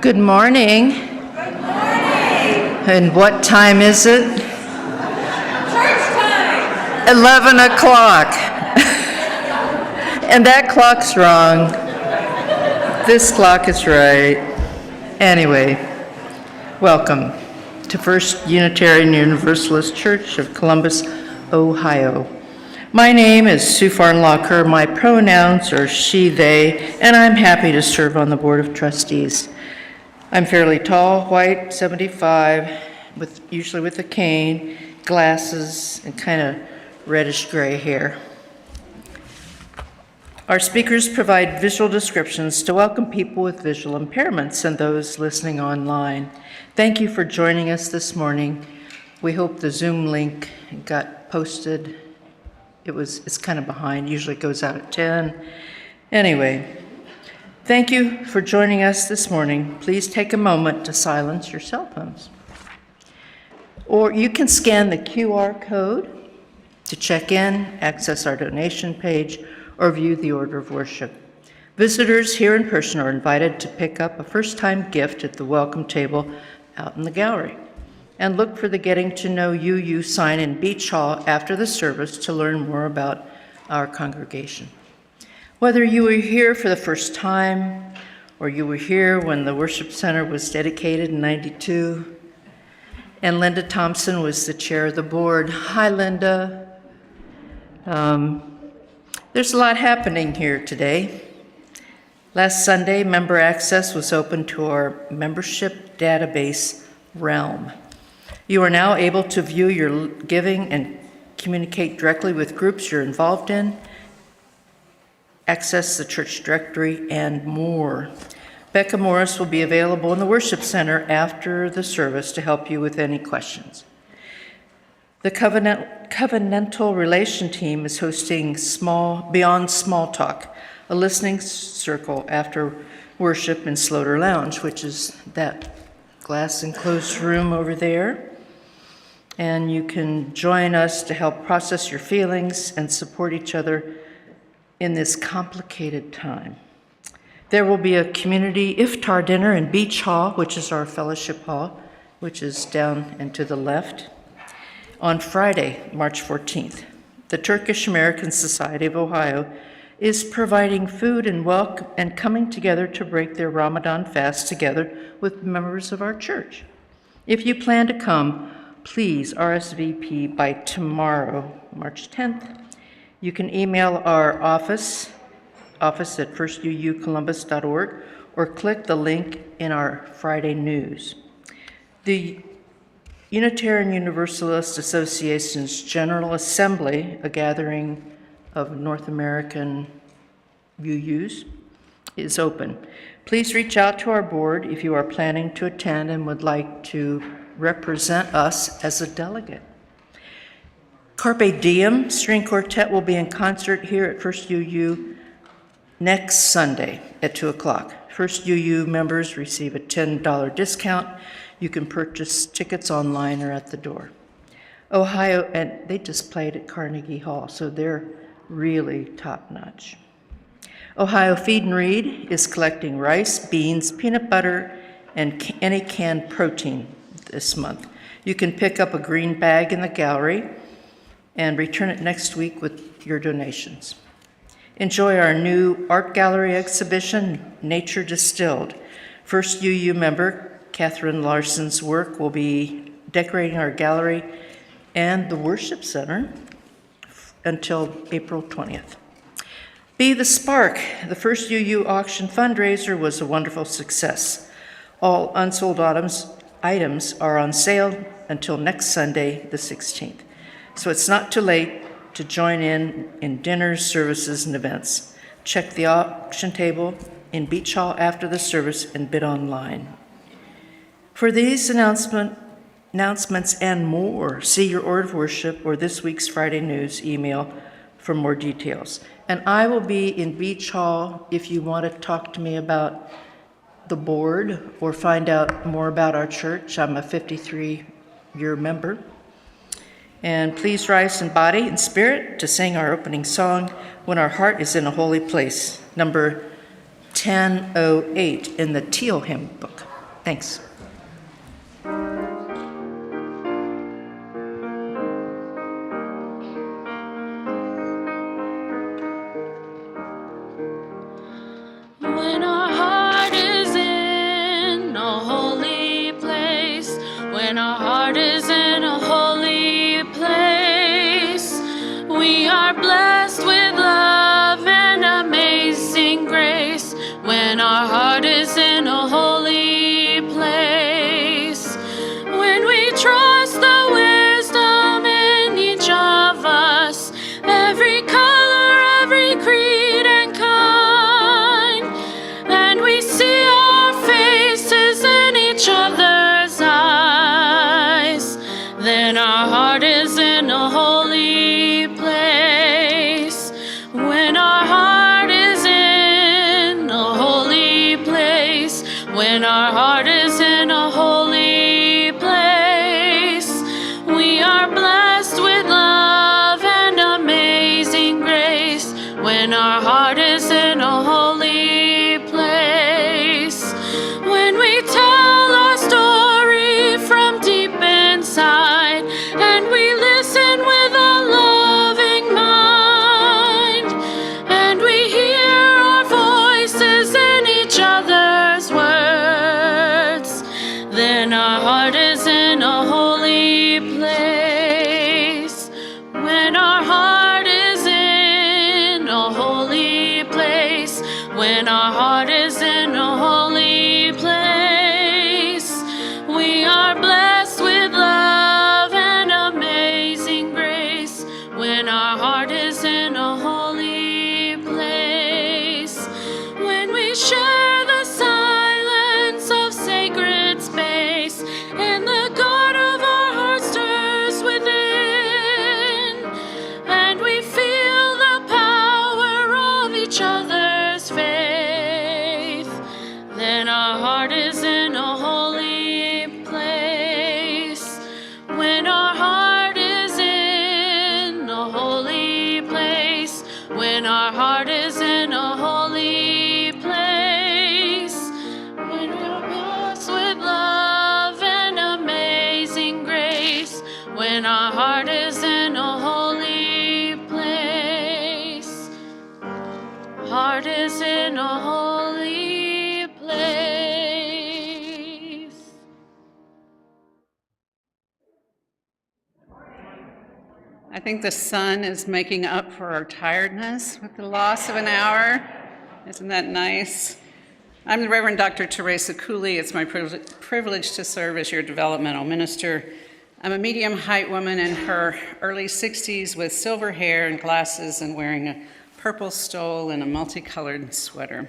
Good morning. Good morning. And what time is it? Church time. 11 o'clock. And that clock's wrong. This clock is right. Anyway, welcome to First Unitarian Universalist Church of Columbus, Ohio. My name is Sue Farnlocker. My pronouns are she, they, and I'm happy to serve on the Board of Trustees. I'm fairly tall, white, 75, usually with a cane, glasses, and kind of reddish gray hair. Our speakers provide visual descriptions to welcome people with visual impairments and those listening online. Thank you for joining us this morning. We hope the Zoom link got posted. It's kind of behind, usually it goes out at 10. Anyway, thank you for joining us this morning. Please take a moment to silence your cell phones. Or you can scan the QR code to check in, access our donation page, or view the order of worship. Visitors here in person are invited to pick up a first-time gift at the welcome table out in the gallery. And look for the Getting to Know You sign in Beach Hall after the service to learn more about our congregation. Whether you were here for the first time or you were here when the worship center was dedicated in '92 and Linda Thompson was the chair of the board. Hi, Linda. There's a lot happening here today. Last Sunday, member access was open to our membership database realm. You are now able to view your giving and communicate directly with groups you're involved in, access the church directory, and more. Becca Morris will be available in the worship center after the service to help you with any questions. The Covenantal Relation Team is hosting Beyond Small Talk, a listening circle after worship in Sloter Lounge, which is that glass enclosed room over there. And you can join us to help process your feelings and support each other in this complicated time. There will be a community iftar dinner in Beach Hall, which is our fellowship hall, which is down and to the left, on Friday, March 14th. The Turkish American Society of Ohio is providing food and coming together to break their Ramadan fast together with members of our church. If you plan to come, please RSVP by tomorrow, March 10th. You can email our office at firstuucolumbus.org, or click the link in our Friday news. The Unitarian Universalist Association's General Assembly, a gathering of North American UUs, is open. Please reach out to our board if you are planning to attend and would like to represent us as a delegate. Carpe Diem String Quartet will be in concert here at First UU next Sunday at 2 o'clock. First UU members receive a $10 discount. You can purchase tickets online or at the door. Ohio, and they just played at Carnegie Hall, so they're really top-notch. Ohio Feed and Read is collecting rice, beans, peanut butter, and any canned protein this month. You can pick up a green bag in the gallery and return it next week with your donations. Enjoy our new art gallery exhibition, Nature Distilled. First UU member Catherine Larson's work will be decorating our gallery and the worship center until April 20th. Be the Spark. The First UU auction fundraiser was a wonderful success. All unsold items are on sale until next Sunday, the 16th. So it's not too late to join in dinners, services, and events. Check the auction table in Beach Hall after the service and bid online. For these announcements and more, see your order of worship or this week's Friday news email for more details. And I will be in Beach Hall if you want to talk to me about the board or find out more about our church. I'm a 53-year member. And please rise in body and spirit to sing our opening song, When Our Heart is in a Holy Place, number 1008 in the Teal Hymn Book. Thanks. When our heart is in a holy place, when our heart is in a holy place, we are blessed with love and amazing grace. When our heart is in a holy place, when we trust the wisdom in each of us, every color, every creed and kind, and we see our faces in each other's eyes, then our heart is in a holy place. When our heart is in a holy place, when our heart is in a holy place, we are blessed with love and amazing grace. When our heart is in a holy place, when we tell our story from deep inside, and we listen with a loving mind, and we hear our voices in each other's words, then our heart is in a holy place. When our heart is in a holy place, when our heart is in a holy place, we are blessed with love and amazing grace. When our heart is in a holy place, when we share the silence of sacred space, and the God of our heart stirs within, and we feel the power of each other's faith, then our heart is in a holy place. When our heart is in a holy place, when our heart is in a holy place, when we're blessed with love and amazing grace, when our heart is in a holy place, heart is in a holy place. I think the sun is making up for our tiredness with the loss of an hour. Isn't that nice? I'm the Reverend Dr. Teresa Cooley. It's my privilege to serve as your developmental minister. I'm a medium height woman in her early 60s with silver hair and glasses and wearing a purple stole and a multicolored sweater.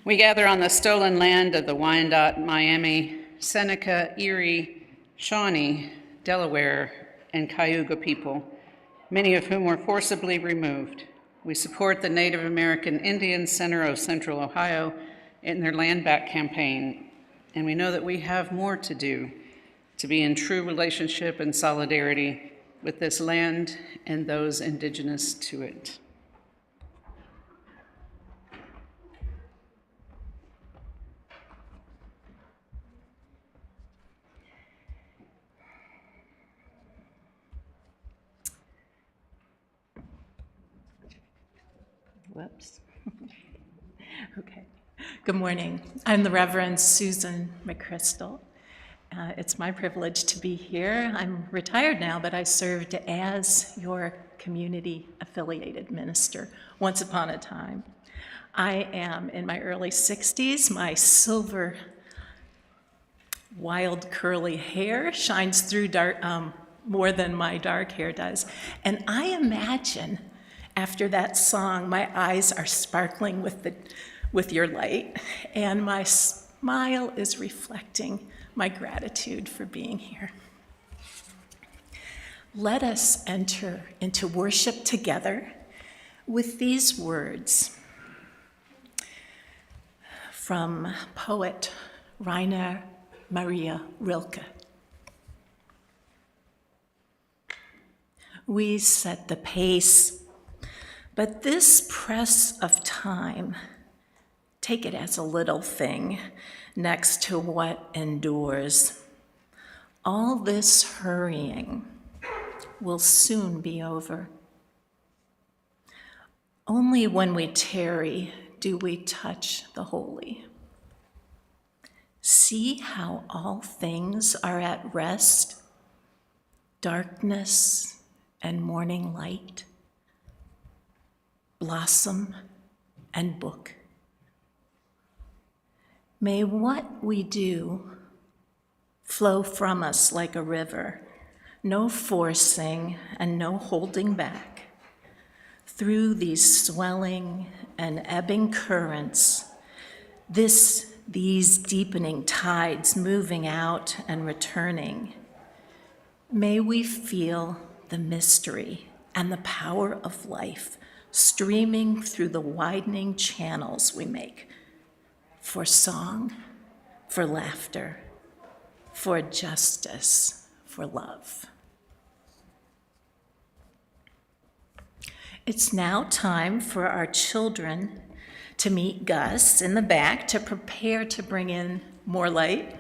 We gather on the stolen land of the Wyandotte, Miami, Seneca, Erie, Shawnee, Delaware, and Cayuga people, many of whom were forcibly removed. We support the Native American Indian Center of Central Ohio in their Land Back campaign, and we know that we have more to do to be in true relationship and solidarity with this land and those indigenous to it. Whoops. Okay. Good morning. I'm the Reverend Susan McChrystal. It's my privilege to be here. I'm retired now, but I served as your community-affiliated minister once upon a time. I am in my early 60s. My silver, wild, curly hair shines through more than my dark hair does. And I imagine after that song, my eyes are sparkling with your light, and my smile is reflecting my gratitude for being here. Let us enter into worship together with these words from poet Rainer Maria Rilke. We set the pace, but this press of time take it as a little thing next to what endures. All this hurrying will soon be over. Only when we tarry do we touch the holy. See how all things are at rest, darkness and morning light, blossom and book. May what we do flow from us like a river, no forcing and no holding back. Through these swelling and ebbing currents, these deepening tides moving out and returning, may we feel the mystery and the power of life streaming through the widening channels we make for song, for laughter, for justice, for love. It's now time for our children to meet Gus in the back to prepare to bring in more light.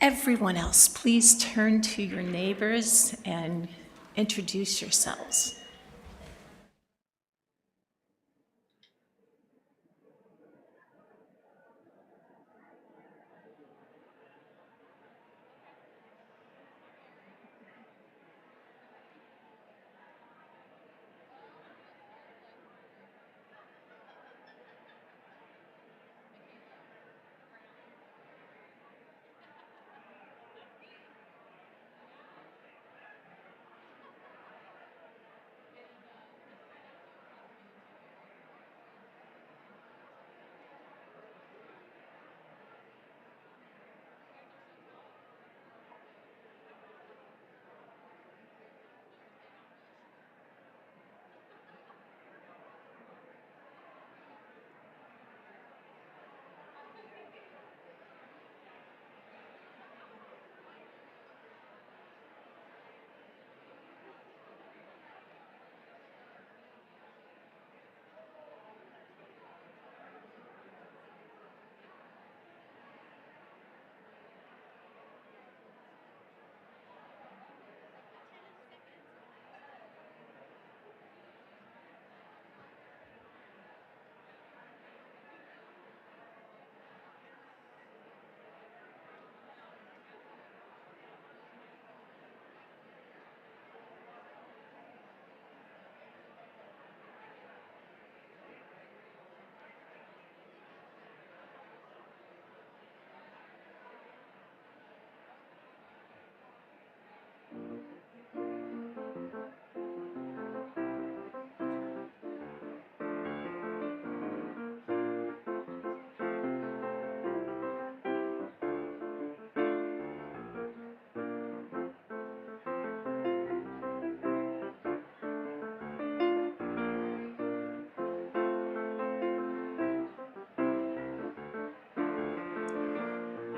Everyone else, please turn to your neighbors and introduce yourselves.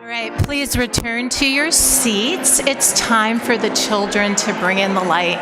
All right, please return to your seats. It's time for the children to bring in the light.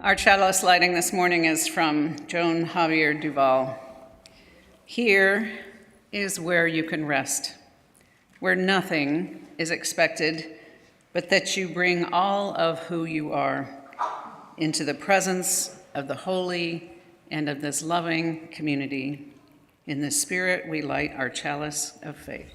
Our chalice lighting this morning is from Joan Javier Duval. Here is where you can rest, where nothing is expected, but that you bring all of who you are into the presence of the holy and of this loving community. In this spirit, we light our chalice of faith.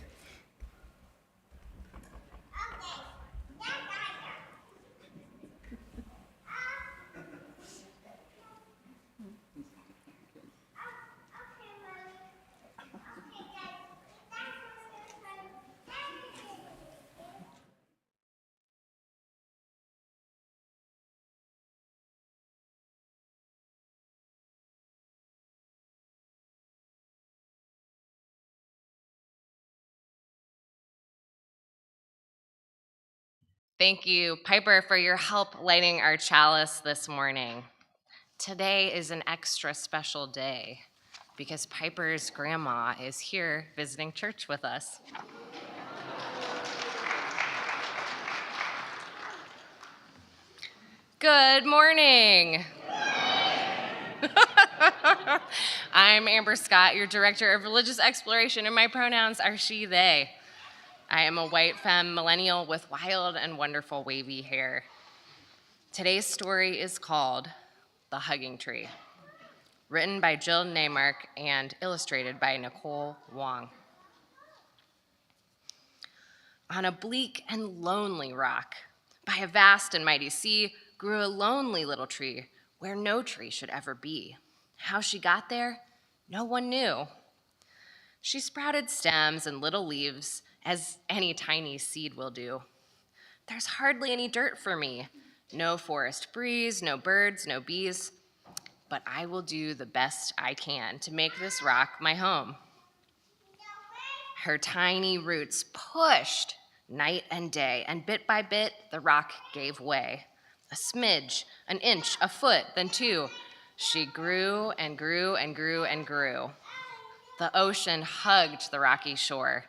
Thank you, Piper, for your help lighting our chalice this morning. Today is an extra special day because Piper's grandma is here visiting church with us. Good morning. I'm Amber Scott, your Director of Religious Exploration, and my pronouns are she, they. I am a white femme millennial with wild and wonderful wavy hair. Today's story is called The Hugging Tree, written by Jill Neymark and illustrated by Nicole Wong. On a bleak and lonely rock, by a vast and mighty sea, grew a lonely little tree where no tree should ever be. How she got there, no one knew. She sprouted stems and little leaves, as any tiny seed will do. There's hardly any dirt for me, no forest breeze, no birds, no bees, but I will do the best I can to make this rock my home. Her tiny roots pushed night and day, and bit by bit, the rock gave way. A smidge, an inch, a foot, then two. She grew and grew and grew and grew. The ocean hugged the rocky shore.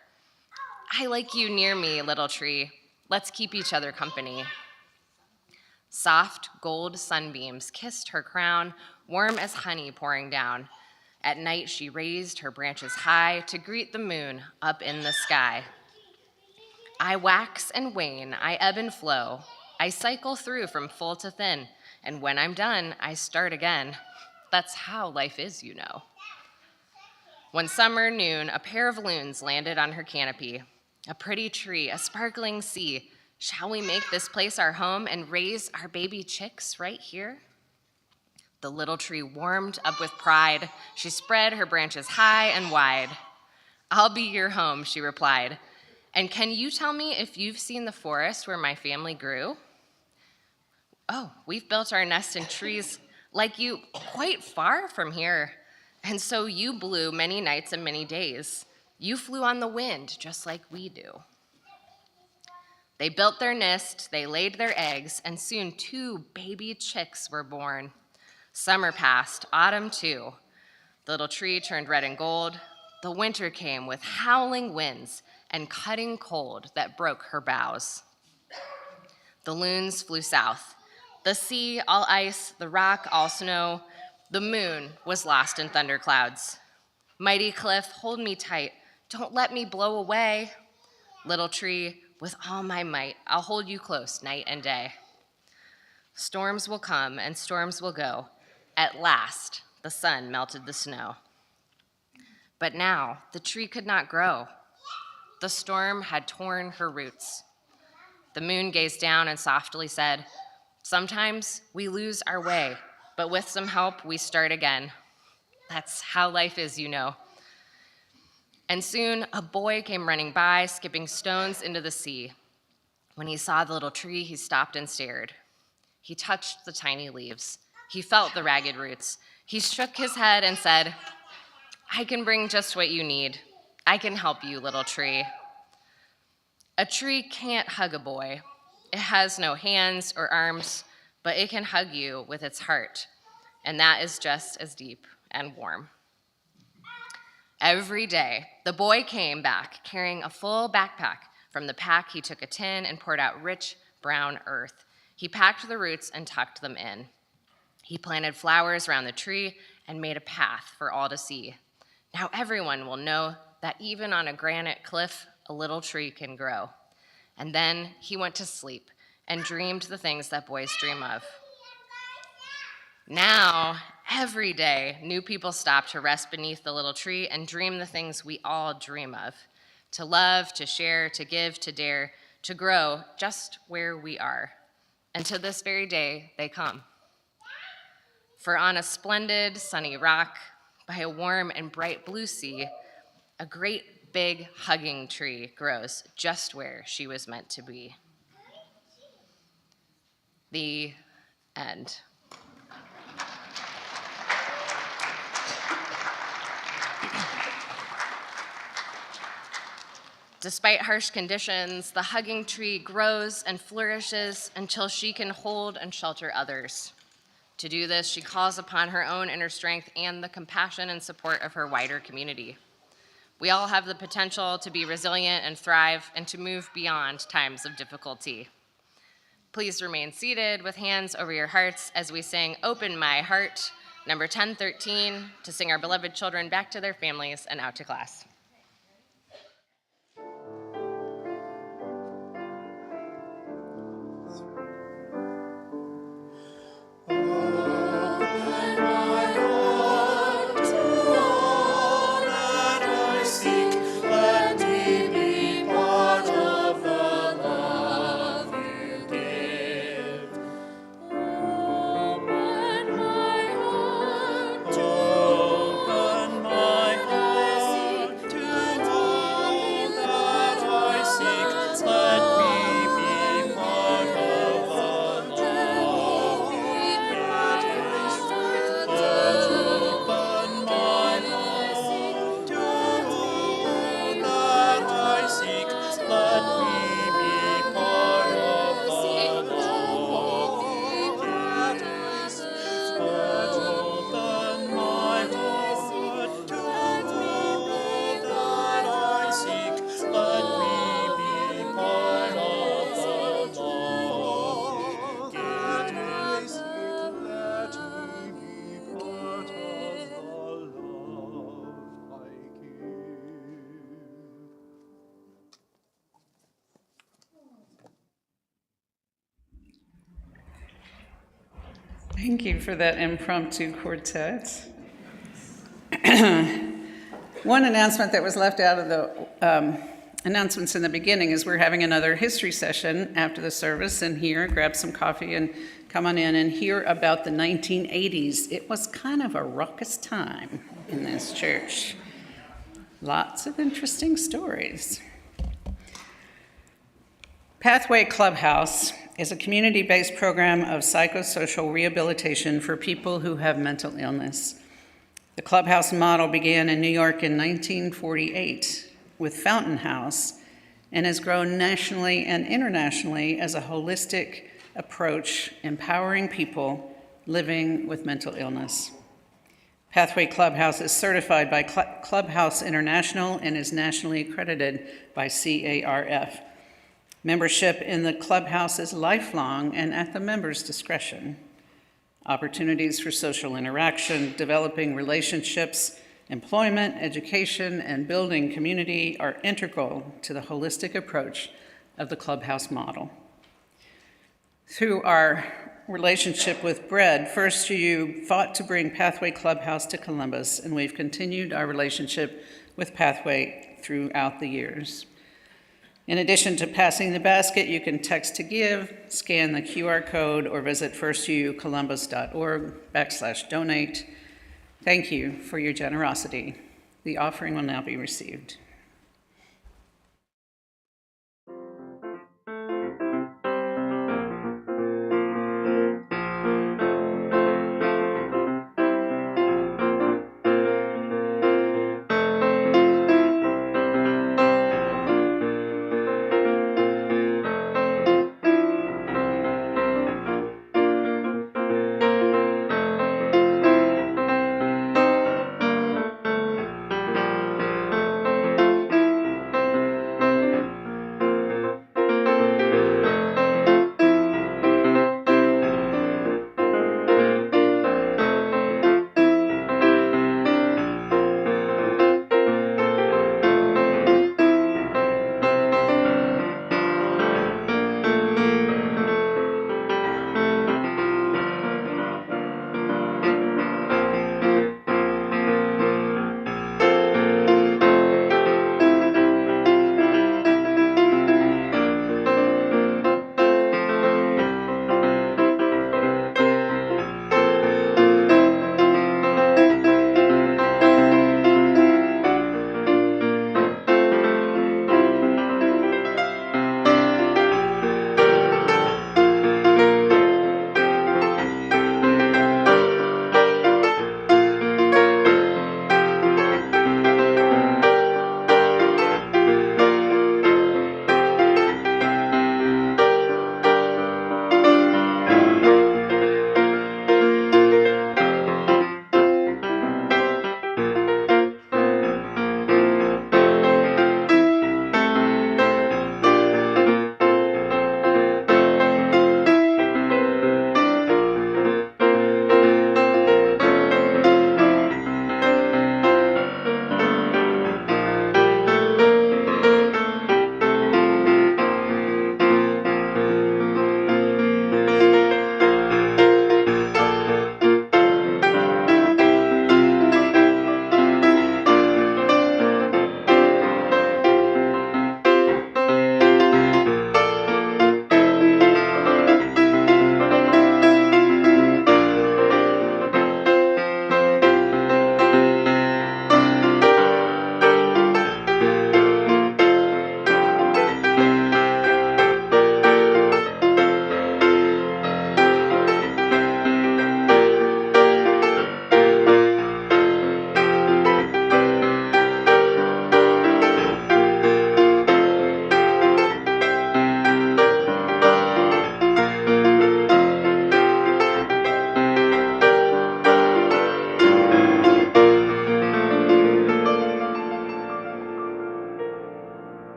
I like you near me, little tree. Let's keep each other company. Soft gold sunbeams kissed her crown, warm as honey pouring down. At night she raised her branches high to greet the moon up in the sky. I wax and wane, I ebb and flow. I cycle through from full to thin, and when I'm done, I start again. That's how life is, you know. One summer noon, a pair of loons landed on her canopy. A pretty tree, a sparkling sea. Shall we make this place our home and raise our baby chicks right here? The little tree warmed up with pride. She spread her branches high and wide. I'll be your home, she replied. And can you tell me if you've seen the forest where my family grew? Oh, we've built our nest in trees like you quite far from here. And so you blew many nights and many days. You flew on the wind just like we do. They built their nest, they laid their eggs, and soon 2 baby chicks were born. Summer passed, autumn too. The little tree turned red and gold. The winter came with howling winds and cutting cold that broke her boughs. The loons flew south. The sea all ice, the rock all snow. The moon was lost in thunderclouds. Mighty cliff, hold me tight. Don't let me blow away. Little tree, with all my might, I'll hold you close night and day. Storms will come and storms will go. At last, the sun melted the snow. But now, the tree could not grow. The storm had torn her roots. The moon gazed down and softly said, sometimes we lose our way, but with some help, we start again. That's how life is, you know. And soon a boy came running by, skipping stones into the sea. When he saw the little tree, he stopped and stared. He touched the tiny leaves. He felt the ragged roots. He shook his head and said, I can bring just what you need. I can help you, little tree. A tree can't hug a boy. It has no hands or arms, but it can hug you with its heart, and that is just as deep and warm. Every day, the boy came back carrying a full backpack. From the pack, he took a tin and poured out rich brown earth. He packed the roots and tucked them in. He planted flowers around the tree and made a path for all to see. Now everyone will know that even on a granite cliff, a little tree can grow. And then he went to sleep and dreamed the things that boys dream of. Now, every day, new people stop to rest beneath the little tree and dream the things we all dream of: to love, to share, to give, to dare, to grow just where we are. And to this very day, they come. For on a splendid sunny rock, by a warm and bright blue sea, a great big hugging tree grows just where she was meant to be. The end. Despite harsh conditions, the hugging tree grows and flourishes until she can hold and shelter others. To do this, she calls upon her own inner strength and the compassion and support of her wider community. We all have the potential to be resilient and thrive and to move beyond times of difficulty. Please remain seated with hands over your hearts as we sing "Open My Heart," number 1013, to sing our beloved children back to their families and out to class. Thank you for that impromptu quartet. One announcement that was left out of the announcements in the beginning is we're having another history session after the service, and here, grab some coffee and come on in and hear about the 1980s. It was kind of a raucous time in this church. Lots of interesting stories. Pathway Clubhouse is a community-based program of psychosocial rehabilitation for people who have mental illness. The Clubhouse model began in New York in 1948 with Fountain House and has grown nationally and internationally as a holistic approach empowering people living with mental illness. Pathway Clubhouse is certified by Clubhouse International and is nationally accredited by CARF. Membership in the Clubhouse is lifelong and at the member's discretion. Opportunities for social interaction, developing relationships, employment, education, and building community are integral to the holistic approach of the Clubhouse model. Through our relationship with Bread, First You fought to bring Pathway Clubhouse to Columbus, and we've continued our relationship with Pathway throughout the years. In addition to passing the basket, you can text to give, scan the QR code, or visit firstyoucolumbus.org/donate. Thank you for your generosity. The offering will now be received.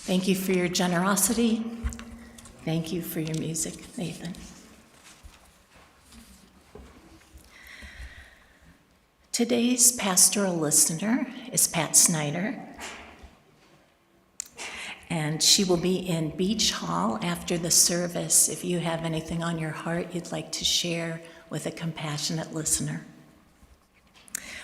Thank you for your generosity. Thank you for your music, Nathan. Today's pastoral listener is Pat Snyder, and she will be in Beach Hall after the service if you have anything on your heart you'd like to share with a compassionate listener.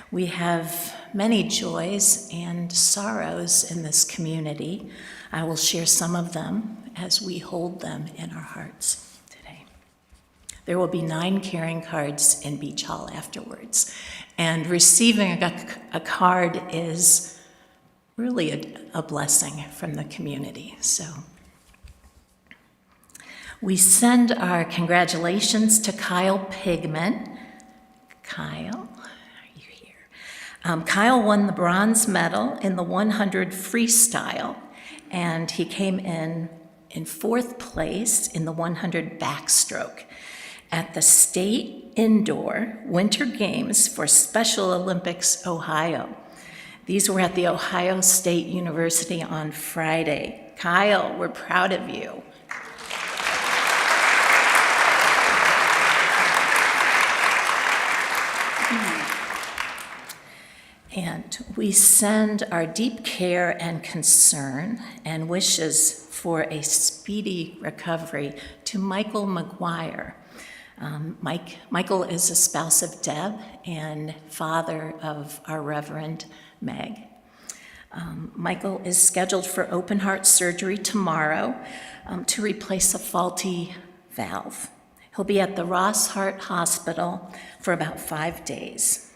We have many joys and sorrows in this community. I will share some of them as we hold them in our hearts today. There will be 9 caring cards in Beach Hall afterwards, and receiving a card is really a blessing from the community. So we send our congratulations to Kyle Pigment. Kyle, are you here? Kyle won the bronze medal in the 100 freestyle, and he came in 4th place in the 100 backstroke at the State Indoor Winter Games for Special Olympics Ohio. These were at the Ohio State University on Friday. Kyle, we're proud of you. And we send our deep care and concern and wishes for a speedy recovery to Michael McGuire. Michael is a spouse of Deb and father of our Reverend Meg. Michael is scheduled for open heart surgery tomorrow to replace a faulty valve. He'll be at the Ross Heart Hospital for about 5 days.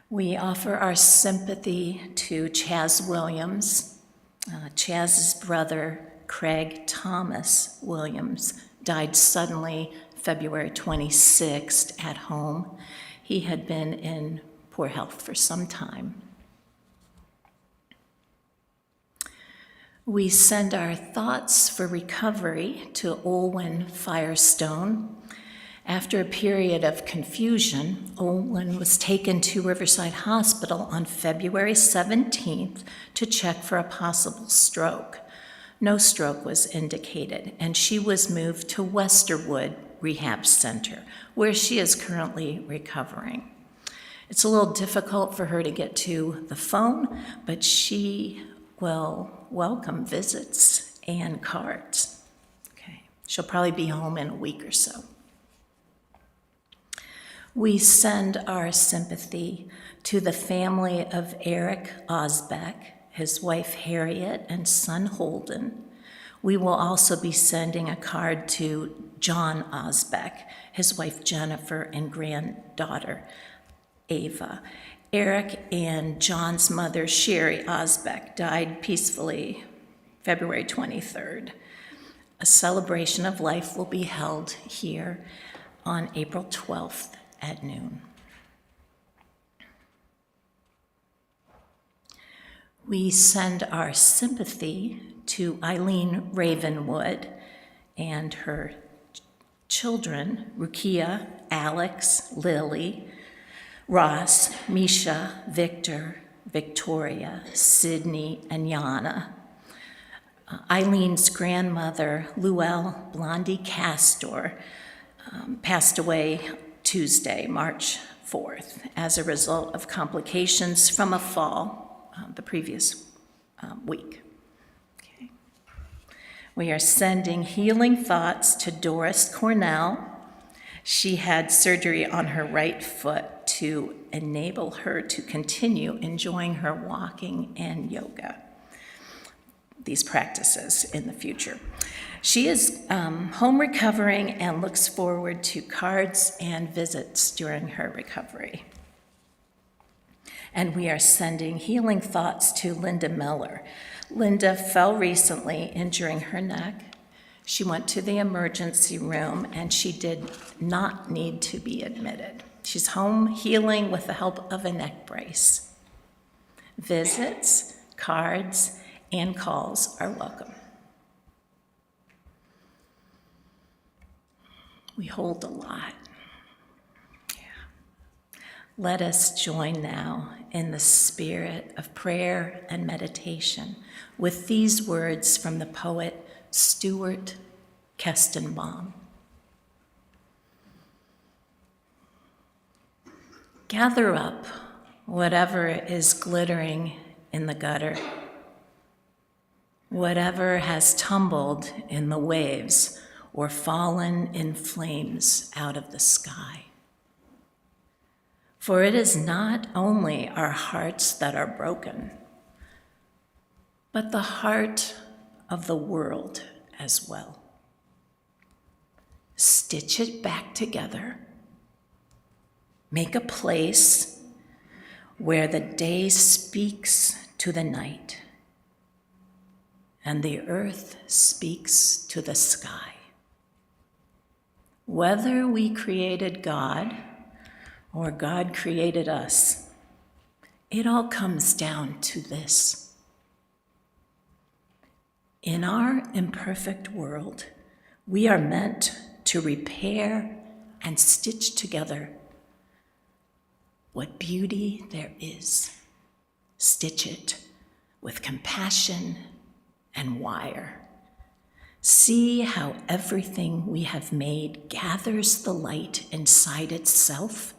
We offer our sympathy to Chaz Williams. Chaz's brother, Craig Thomas Williams, died suddenly February 26th at home. He had been in poor health for some time. We send our thoughts for recovery to Olwen Firestone. After a period of confusion, Olwen was taken to Riverside Hospital on February 17th to check for a possible stroke. No stroke was indicated, and she was moved to Westerwood Rehab Center, where she is currently recovering. It's a little difficult for her to get to the phone, but she will welcome visits and cards. Okay, she'll probably be home in a week or so. We send our sympathy to the family of Eric Osbeck, his wife Harriet, and son Holden. We will also be sending a card to John Osbeck, his wife Jennifer, and granddaughter Ava. Eric and John's mother, Sherry Osbeck, died peacefully February 23rd. A celebration of life will be held here on April 12th at noon. We send our sympathy to Eileen Ravenwood and her children, Rukia, Alex, Lily, Ross, Misha, Victor, Victoria, Sydney, and Yana. Eileen's grandmother, Luelle Blondie Castor, passed away Tuesday, March 4th, as a result of complications from a fall the previous week. Okay. We are sending healing thoughts to Doris Cornell. She had surgery on her right foot to enable her to continue enjoying her walking and yoga, these practices in the future. She is home recovering and looks forward to cards and visits during her recovery. And we are sending healing thoughts to Linda Miller. Linda fell recently, injuring her neck. She went to the emergency room and she did not need to be admitted. She's home healing with the help of a neck brace. Visits, cards, and calls are welcome. We hold a lot. Yeah. Let us join now in the spirit of prayer and meditation with these words from the poet Stuart Kestenbaum. Gather up whatever is glittering in the gutter, whatever has tumbled in the waves or fallen in flames out of the sky. For it is not only our hearts that are broken, but the heart of the world as well. Stitch it back together. Make a place where the day speaks to the night and the earth speaks to the sky. Whether we created God or God created us, it all comes down to this. In our imperfect world, we are meant to repair and stitch together what beauty there is. Stitch it with compassion and wire. See how everything we have made gathers the light inside itself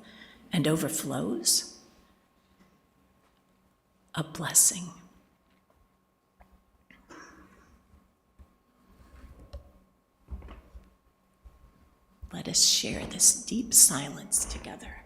and overflows. A blessing. Let us share this deep silence together.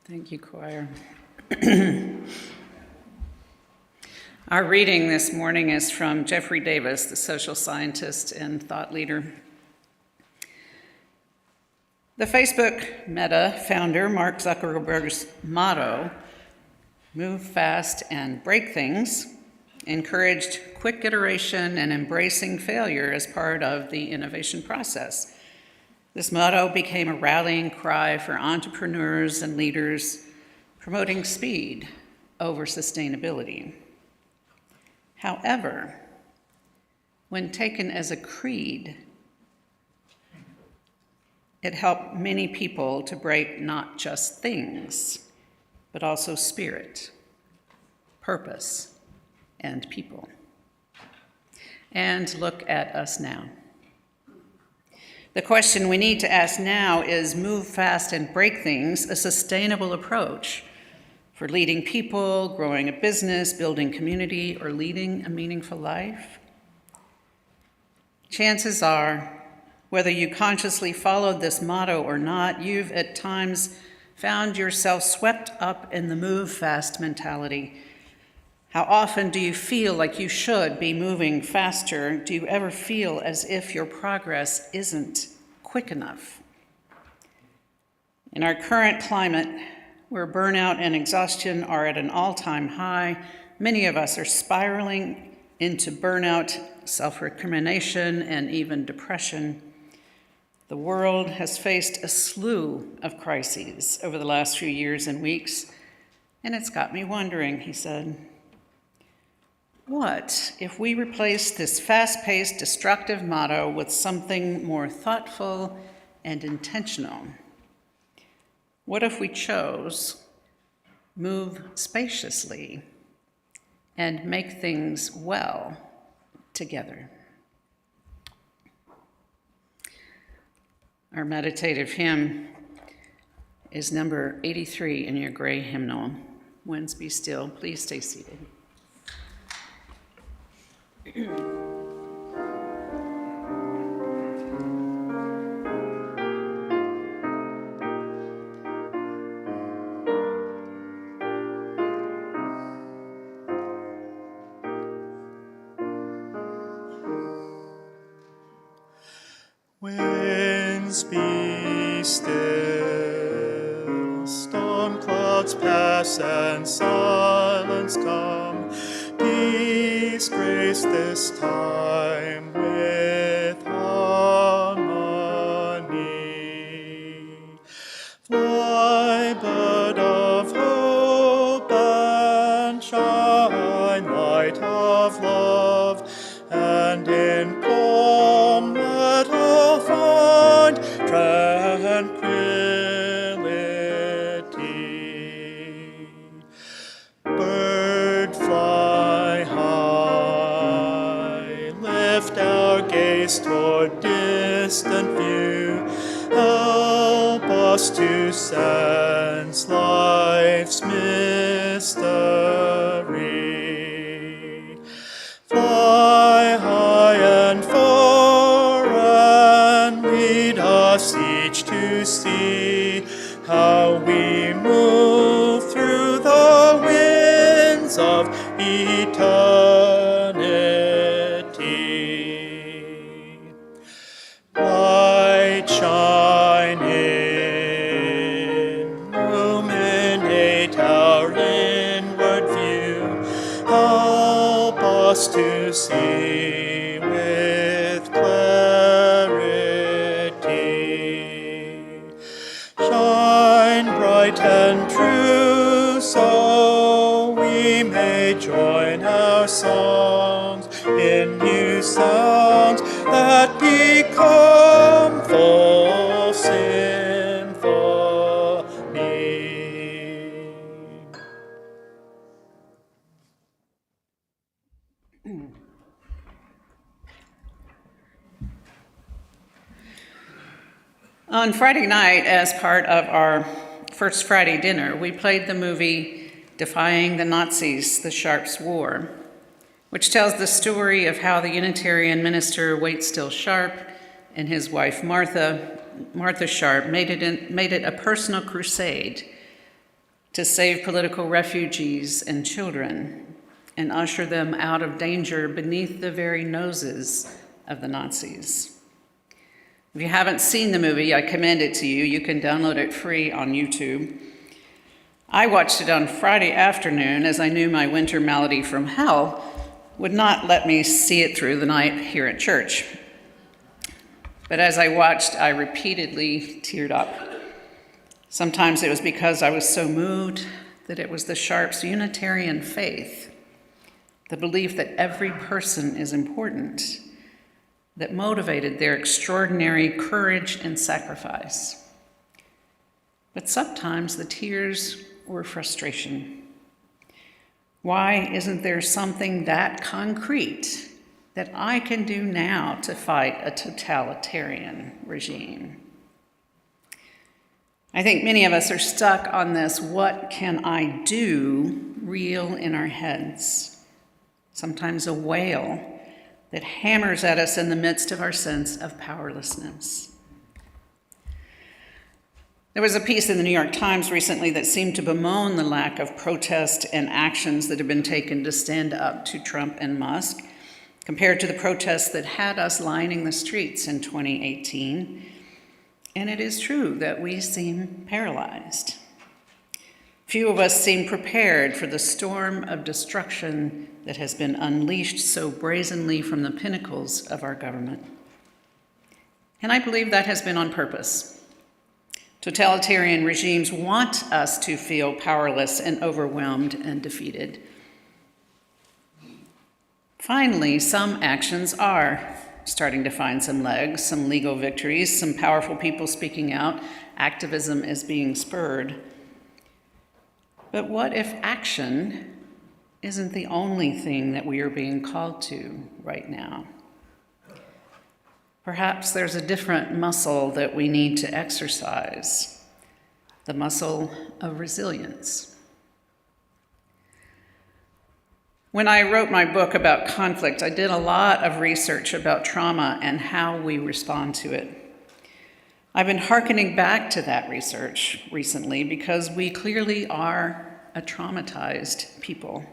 Thank you, choir. Our reading this morning is from Jeffrey Davis, the social scientist and thought leader. The Facebook Meta founder, Mark Zuckerberg's motto, "Move fast and break things," encouraged quick iteration and embracing failure as part of the innovation process. This motto became a rallying cry for entrepreneurs and leaders promoting speed over sustainability. However, when taken as a creed, it helped many people to break not just things, but also spirit, purpose, and people. And look at us now. The question we need to ask now is, move fast and break things a sustainable approach for leading people, growing a business, building community, or leading a meaningful life? Chances are, whether you consciously followed this motto or not, you've at times found yourself swept up in the move fast mentality. How often do you feel like you should be moving faster? Do you ever feel as if your progress isn't quick enough? In our current climate, where burnout and exhaustion are at an all-time high, many of us are spiraling into burnout, self-recrimination, and even depression. The world has faced a slew of crises over the last few years and weeks, and it's got me wondering, he said. What if we replace this fast-paced, destructive motto with something more thoughtful and intentional? What if we chose move spaciously and make things well together? Our meditative hymn is number 83 in your gray hymnal. Winds be still. Please stay seated. Winds be still, storm clouds pass and silence come. Peace grace this time with harmony. Fly, bird of hope, and shine, light of love, and in calm let all find tranquility. Bird, fly high, lift our gaze toward distant view. Help us to sense life's mystery. Fly high and far and lead us each to see how we move through the winds of eternity. Light shine in, illuminate our inward view. Help us to see with clarity. Shine bright and true, so we may join our songs in new sounds that become full symphony. On Friday night, as part of our First Friday dinner, we played the movie Defying the Nazis, The Sharp's War, which tells the story of how the Unitarian minister Waitstill Sharp and his wife Martha Sharp made it a personal crusade to save political refugees and children and usher them out of danger beneath the very noses of the Nazis. If you haven't seen the movie, I commend it to you. You can download it free on YouTube. I watched it on Friday afternoon as I knew my winter malady from hell would not let me see it through the night here at church. But as I watched, I repeatedly teared up. Sometimes it was because I was so moved that it was the Sharps' Unitarian faith, the belief that every person is important, that motivated their extraordinary courage and sacrifice. But sometimes the tears were frustration. Why isn't there something that concrete that I can do now to fight a totalitarian regime? I think many of us are stuck on this "what can I do" reel in our heads, sometimes a wail that hammers at us in the midst of our sense of powerlessness. There was a piece in the New York Times recently that seemed to bemoan the lack of protest and actions that have been taken to stand up to Trump and Musk, compared to the protests that had us lining the streets in 2018. And it is true that we seem paralyzed. Few of us seem prepared for the storm of destruction that has been unleashed so brazenly from the pinnacles of our government. And I believe that has been on purpose. Totalitarian regimes want us to feel powerless and overwhelmed and defeated. Finally, some actions are starting to find some legs, some legal victories, some powerful people speaking out. Activism is being spurred. But what if action isn't the only thing that we are being called to right now? Perhaps there's a different muscle that we need to exercise, the muscle of resilience. When I wrote my book about conflict, I did a lot of research about trauma and how we respond to it. I've been hearkening back to that research recently because we clearly are a traumatized people.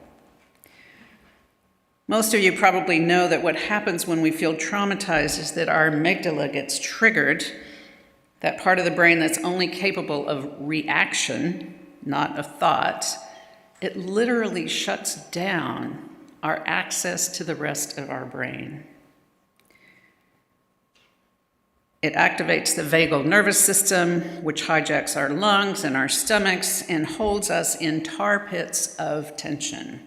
Most of you probably know that what happens when we feel traumatized is that our amygdala gets triggered, that part of the brain that's only capable of reaction, not of thought. It literally shuts down our access to the rest of our brain. It activates the vagal nervous system, which hijacks our lungs and our stomachs and holds us in tar pits of tension.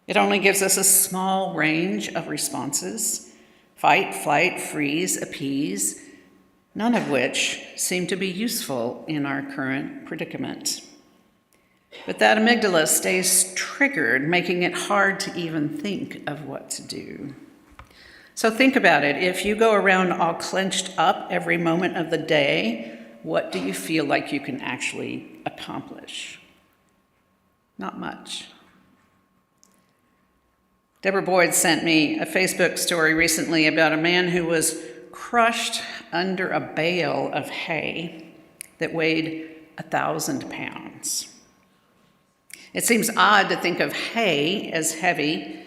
It only gives us a small range of responses: fight, flight, freeze, appease, none of which seem to be useful in our current predicament. But that amygdala stays triggered, making it hard to even think of what to do. So think about it. If you go around all clenched up every moment of the day, what do you feel like you can actually accomplish? Not much. Deborah Boyd sent me a Facebook story recently about a man who was crushed under a bale of hay that weighed 1,000 pounds. It seems odd to think of hay as heavy,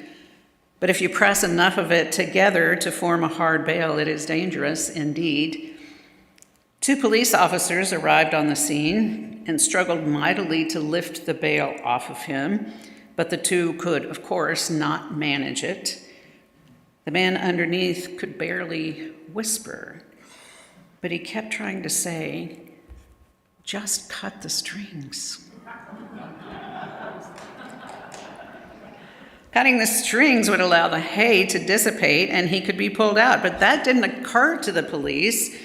but if you press enough of it together to form a hard bale, it is dangerous indeed. 2 police officers arrived on the scene and struggled mightily to lift the bale off of him, but the 2 could, of course, not manage it. The man underneath could barely whisper, but he kept trying to say, "Just cut the strings." Cutting the strings would allow the hay to dissipate and he could be pulled out, but that didn't occur to the police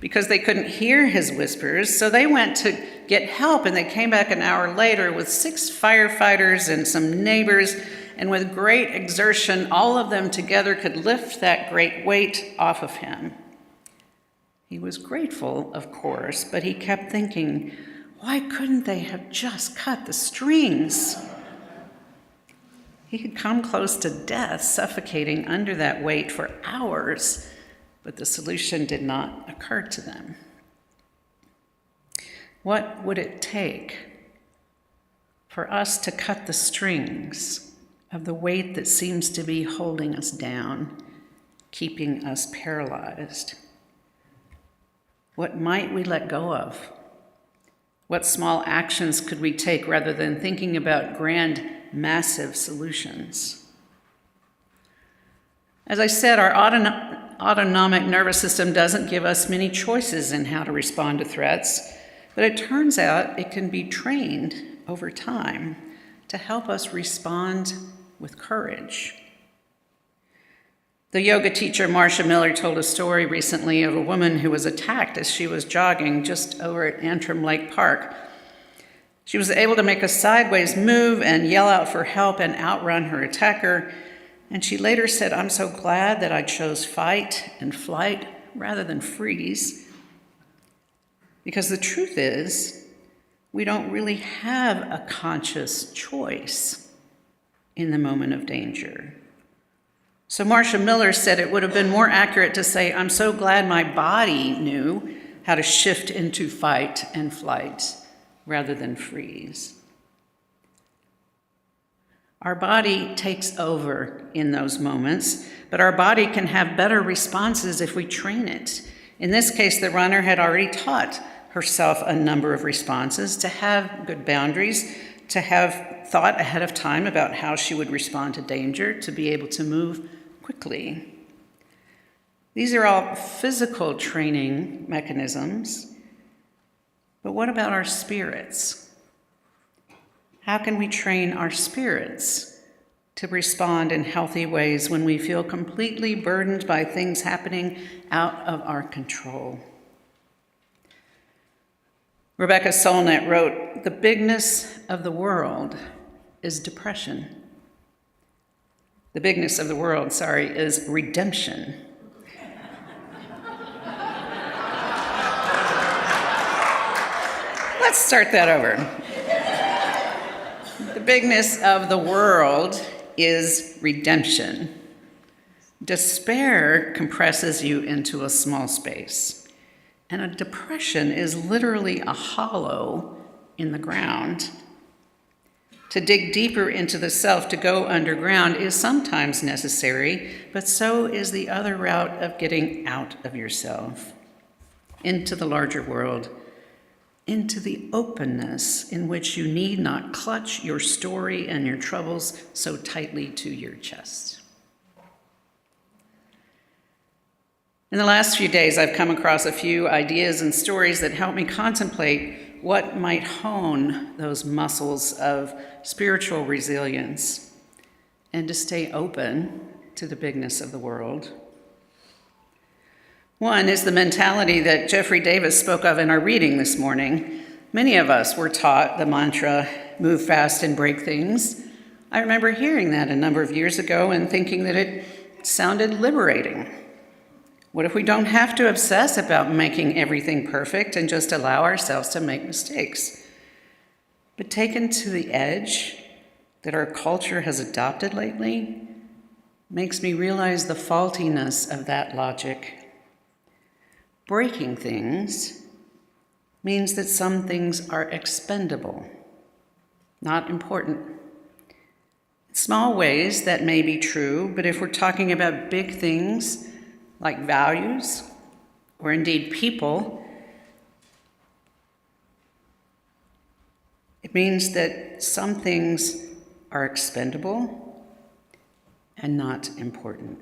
because they couldn't hear his whispers, so they went to get help, and they came back an hour later with 6 firefighters and some neighbors, and with great exertion, all of them together could lift that great weight off of him. He was grateful, of course, but he kept thinking, why couldn't they have just cut the strings? He had come close to death, suffocating under that weight for hours, but the solution did not occur to them. What would it take for us to cut the strings of the weight that seems to be holding us down, keeping us paralyzed. What might we let go of? What small actions could we take rather than thinking about grand, massive solutions? As I said, our autonomic nervous system doesn't give us many choices in how to respond to threats, but it turns out it can be trained over time to help us respond with courage. The yoga teacher Marcia Miller told a story recently of a woman who was attacked as she was jogging just over at Antrim Lake Park. She was able to make a sideways move and yell out for help and outrun her attacker, and she later said, "I'm so glad that I chose fight and flight rather than freeze." Because the truth is, we don't really have a conscious choice in the moment of danger. So Marcia Miller said it would have been more accurate to say, "I'm so glad my body knew how to shift into fight and flight rather than freeze." Our body takes over in those moments, but our body can have better responses if we train it. In this case, the runner had already taught herself a number of responses, to have good boundaries, to have thought ahead of time about how she would respond to danger, to be able to move quickly. These are all physical training mechanisms, but what about our spirits? How can we train our spirits to respond in healthy ways when we feel completely burdened by things happening out of our control? Rebecca Solnit wrote, "The bigness of the world is depression. The bigness of the world, is redemption." Let's start that over. The bigness of the world is redemption. Despair compresses you into a small space, and a depression is literally a hollow in the ground. To dig deeper into the self, to go underground, is sometimes necessary, but so is the other route of getting out of yourself, into the larger world, into the openness in which you need not clutch your story and your troubles so tightly to your chest. In the last few days, I've come across a few ideas and stories that help me contemplate what might hone those muscles of spiritual resilience and to stay open to the bigness of the world. One is the mentality that Jeffrey Davis spoke of in our reading this morning. Many of us were taught the mantra, "Move fast and break things." I remember hearing that a number of years ago and thinking that it sounded liberating. What if we don't have to obsess about making everything perfect and just allow ourselves to make mistakes? But taken to the edge that our culture has adopted lately makes me realize the faultiness of that logic. Breaking things means that some things are expendable, not important. In small ways, that may be true, but if we're talking about big things like values, or indeed people, it means that some things are expendable and not important.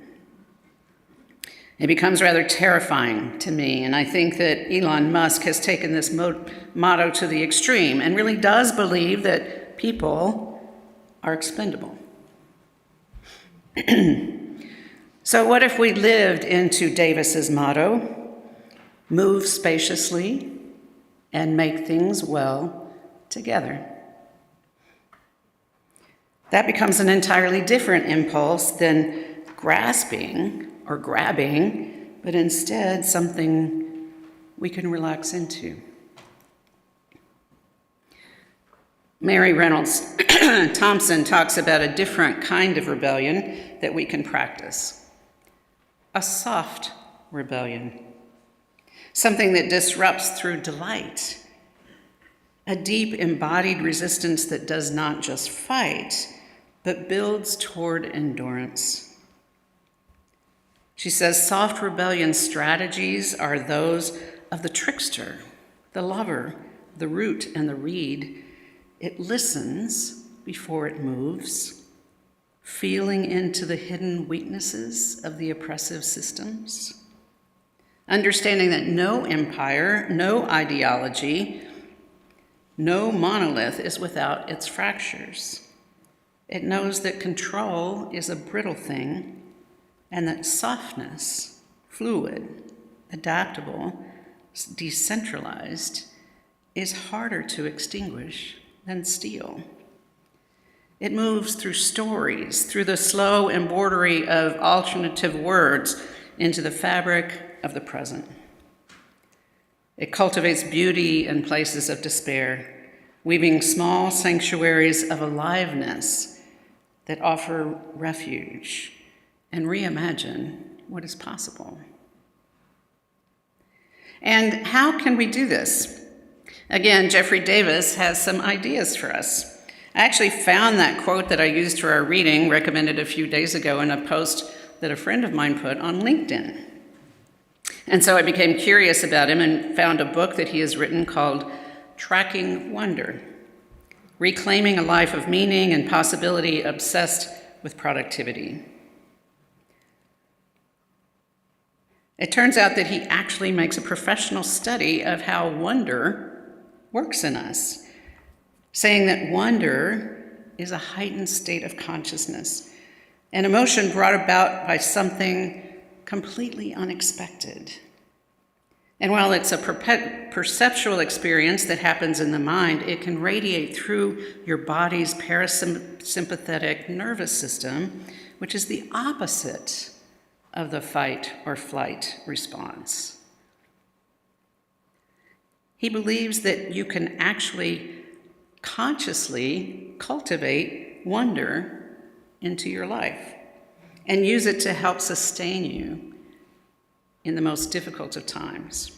It becomes rather terrifying to me, and I think that Elon Musk has taken this motto to the extreme and really does believe that people are expendable. So what if we lived into Davis's motto, "Move spaciously and make things well together"? That becomes an entirely different impulse than grasping or grabbing, but instead something we can relax into. Mary Reynolds Thompson talks about a different kind of rebellion that we can practice. A soft rebellion, something that disrupts through delight a deep embodied resistance that does not just fight, but builds toward endurance. She says soft rebellion strategies are those of the trickster, the lover, the root, and the reed. It listens before it moves, feeling into the hidden weaknesses of the oppressive systems, understanding that no empire, no ideology, no monolith is without its fractures. It knows that control is a brittle thing and that softness, fluid, adaptable, decentralized, is harder to extinguish than steel. It moves through stories, through the slow embroidery of alternative words into the fabric of the present. It cultivates beauty in places of despair, weaving small sanctuaries of aliveness that offer refuge and reimagine what is possible. And how can we do this? Again, Jeffrey Davis has some ideas for us. I actually found that quote that I used for our reading, recommended a few days ago, in a post that a friend of mine put on LinkedIn. And so I became curious about him and found a book that he has written called Tracking Wonder, Reclaiming a Life of Meaning and Possibility Obsessed with Productivity. It turns out that he actually makes a professional study of how wonder works in us, saying that wonder is a heightened state of consciousness, an emotion brought about by something completely unexpected. And while it's a perceptual experience that happens in the mind, it can radiate through your body's parasympathetic nervous system, which is the opposite of the fight or flight response. He believes that you can actually consciously cultivate wonder into your life and use it to help sustain you in the most difficult of times.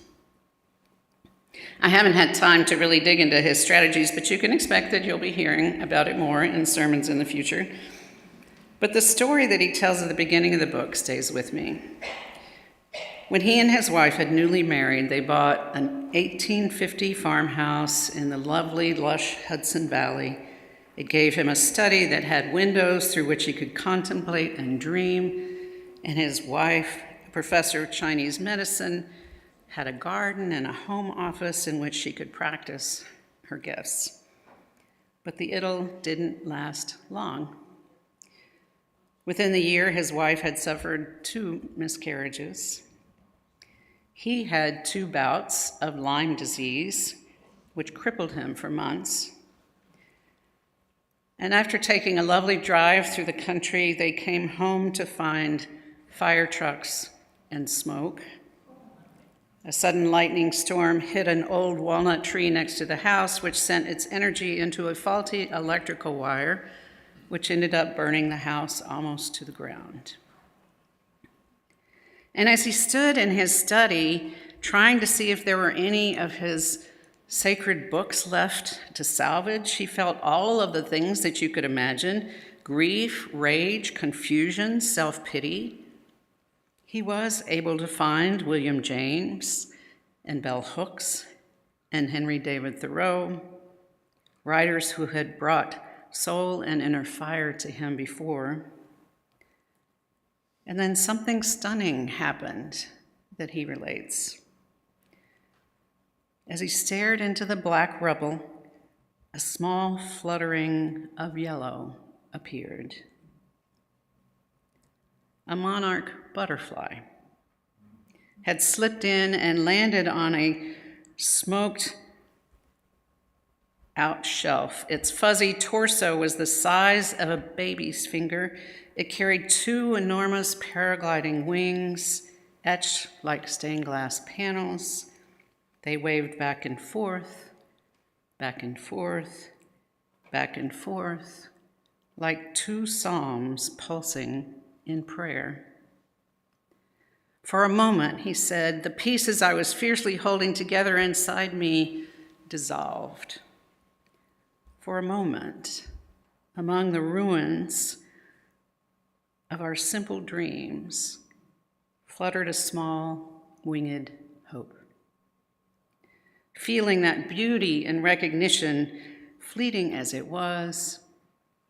I haven't had time to really dig into his strategies, but you can expect that you'll be hearing about it more in sermons in the future. But the story that he tells at the beginning of the book stays with me. When he and his wife had newly married, they bought an 1850 farmhouse in the lovely, lush Hudson Valley. It gave him a study that had windows through which he could contemplate and dream, and his wife, a professor of Chinese medicine, had a garden and a home office in which she could practice her gifts. But the idyll didn't last long. Within the year, his wife had suffered 2 miscarriages. He had 2 bouts of Lyme disease, which crippled him for months. And after taking a lovely drive through the country, they came home to find fire trucks and smoke. A sudden lightning storm hit an old walnut tree next to the house, which sent its energy into a faulty electrical wire, which ended up burning the house almost to the ground. And as he stood in his study, trying to see if there were any of his sacred books left to salvage, he felt all of the things that you could imagine: grief, rage, confusion, self-pity. He was able to find William James and bell hooks and Henry David Thoreau, writers who had brought soul and inner fire to him before. And then something stunning happened that he relates. As he stared into the black rubble, a small fluttering of yellow appeared. A monarch butterfly had slipped in and landed on a smoked out shelf. Its fuzzy torso was the size of a baby's finger. It carried 2 enormous paragliding wings, etched like stained glass panels. They waved back and forth, back and forth, back and forth, like 2 psalms pulsing in prayer. For a moment, he said, the pieces I was fiercely holding together inside me dissolved. for a moment among the ruins of our simple dreams fluttered a small winged hope. Feeling that beauty and recognition, fleeting as it was,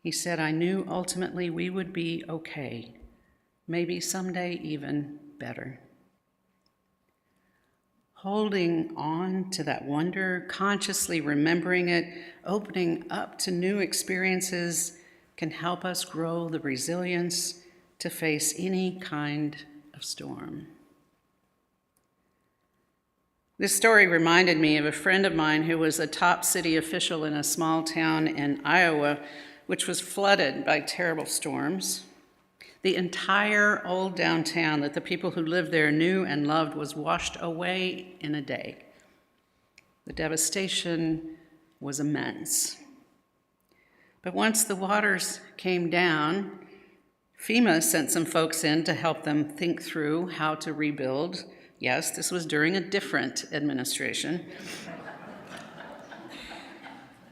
he said, I knew ultimately we would be okay, maybe someday even better. Holding on to that wonder, consciously remembering it, opening up to new experiences can help us grow the resilience to face any kind of storm. This story reminded me of a friend of mine who was a top city official in a small town in Iowa, which was flooded by terrible storms. The entire old downtown that the people who lived there knew and loved was washed away in a day. The devastation was immense. But once the waters came down, FEMA sent some folks in to help them think through how to rebuild. Yes, this was during a different administration.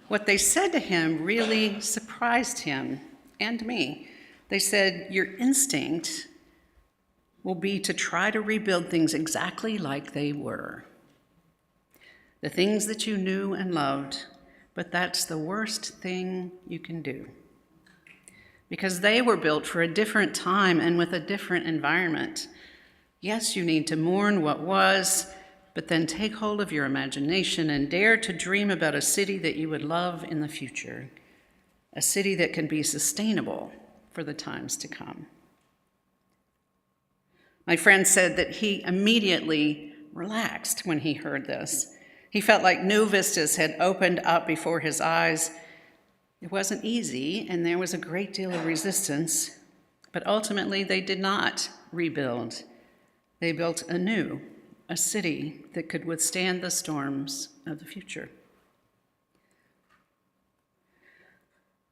What they said to him really surprised him and me. They said, your instinct will be to try to rebuild things exactly like they were. The things that you knew and loved, but that's the worst thing you can do. Because they were built for a different time and with a different environment. Yes, you need to mourn what was, but then take hold of your imagination and dare to dream about a city that you would love in the future, a city that can be sustainable for the times to come. My friend said that he immediately relaxed when he heard this. He felt like new vistas had opened up before his eyes. It wasn't easy, and there was a great deal of resistance, but ultimately they did not rebuild. They built anew, a city that could withstand the storms of the future.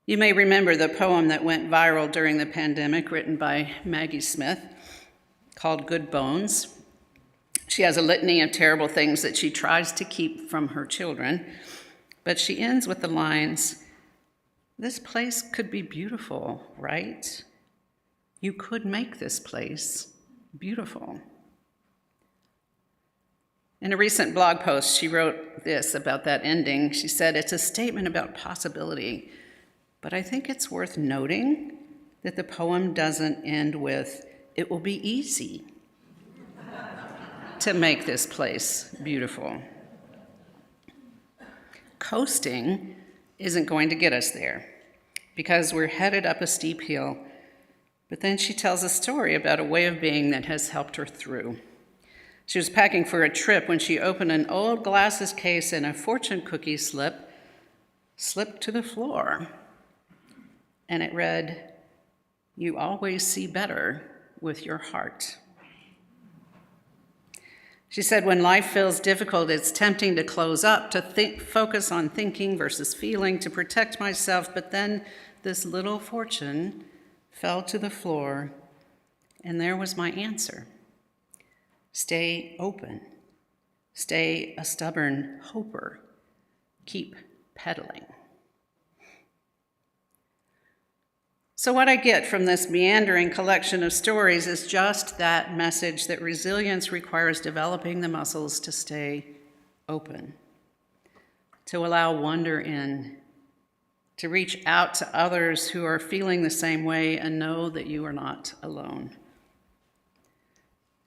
You may remember the poem that went viral during the pandemic, written by Maggie Smith, called Good Bones. She has a litany of terrible things that she tries to keep from her children, but she ends with the lines, "This place could be beautiful, right? You could make this place beautiful." In a recent blog post, she wrote this about that ending. She said, "It's a statement about possibility, but I think it's worth noting that the poem doesn't end with, 'It will be easy to make this place beautiful.'" Coasting isn't going to get us there because we're headed up a steep hill, but then she tells a story about a way of being that has helped her through. She was packing for a trip when she opened an old glasses case and a fortune cookie slipped to the floor. And it read, "You always see better with your heart." She said, when life feels difficult, it's tempting to close up, to focus on thinking versus feeling, to protect myself, but then this little fortune fell to the floor, and there was my answer. Stay open. Stay a stubborn hoper. Keep pedaling. So what I get from this meandering collection of stories is just that message that resilience requires developing the muscles to stay open, to allow wonder in, to reach out to others who are feeling the same way and know that you are not alone.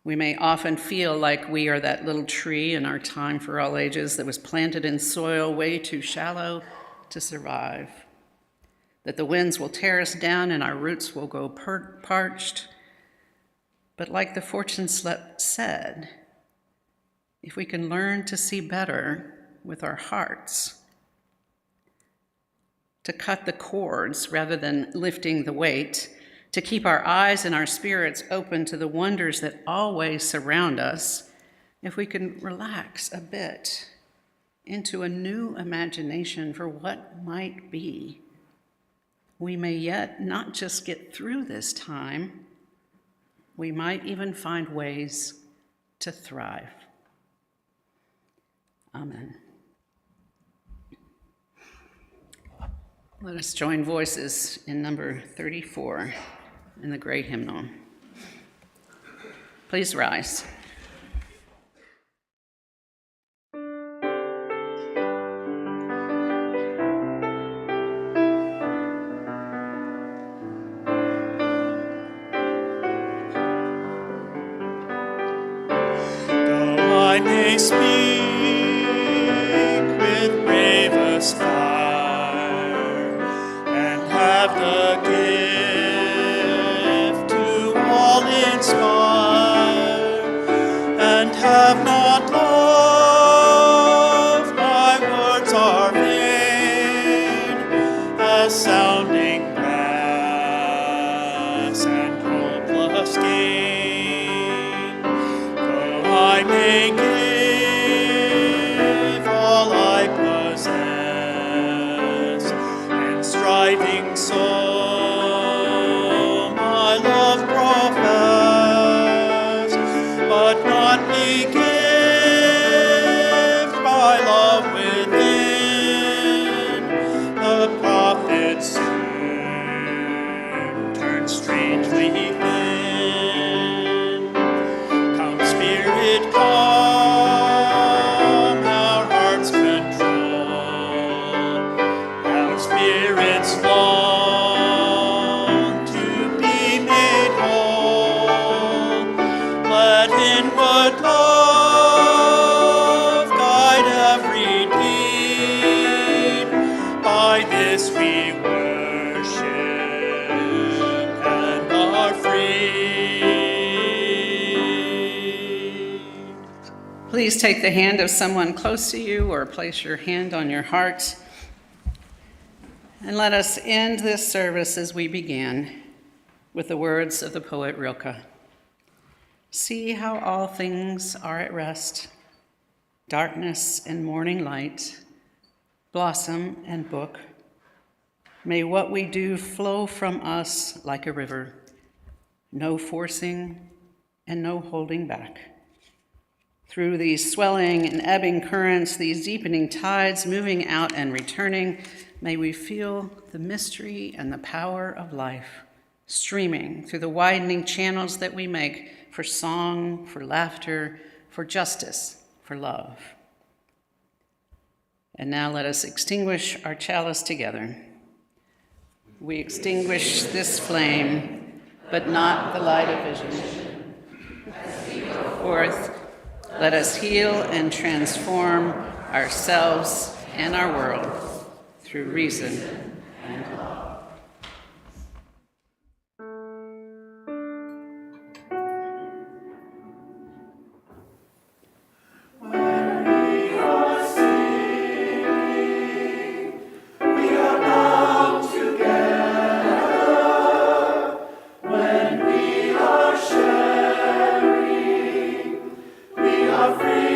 We may often feel like we are that little tree in our time for all ages that was planted in soil way too shallow to survive, that the winds will tear us down and our roots will go parched. But like the fortune said, if we can learn to see better with our hearts, to cut the cords rather than lifting the weight, to keep our eyes and our spirits open to the wonders that always surround us, if we can relax a bit into a new imagination for what might be, we may yet not just get through this time, we might even find ways to thrive. Amen. Let us join voices in number 34 in the great hymnal. Please rise. Though I may speak with bravest fire and have the gift to all inspire, and have not love, my words are vain, as sounding brass and hopeless gain. Though I may give all I possess, and striving so my love profess, but not be given by love within, the prophet soon turns strangely thin. Come, Spirit, come, our hearts control, our spirits long to be made whole. Let inward love guide every deed. By this we worship and are free. Please take the hand of someone close to you or place your hand on your heart. And let us end this service as we began with the words of the poet Rilke. See how all things are at rest, darkness and morning light, blossom and book. May what we do flow from us like a river, no forcing and no holding back. Through these swelling and ebbing currents, these deepening tides moving out and returning, may we feel the mystery and the power of life streaming through the widening channels that we make for song, for laughter, for justice, for love. And now let us extinguish our chalice together. We extinguish this flame, but not the light of vision. Forth, let us heal and transform ourselves and our world through reason and love. We are free.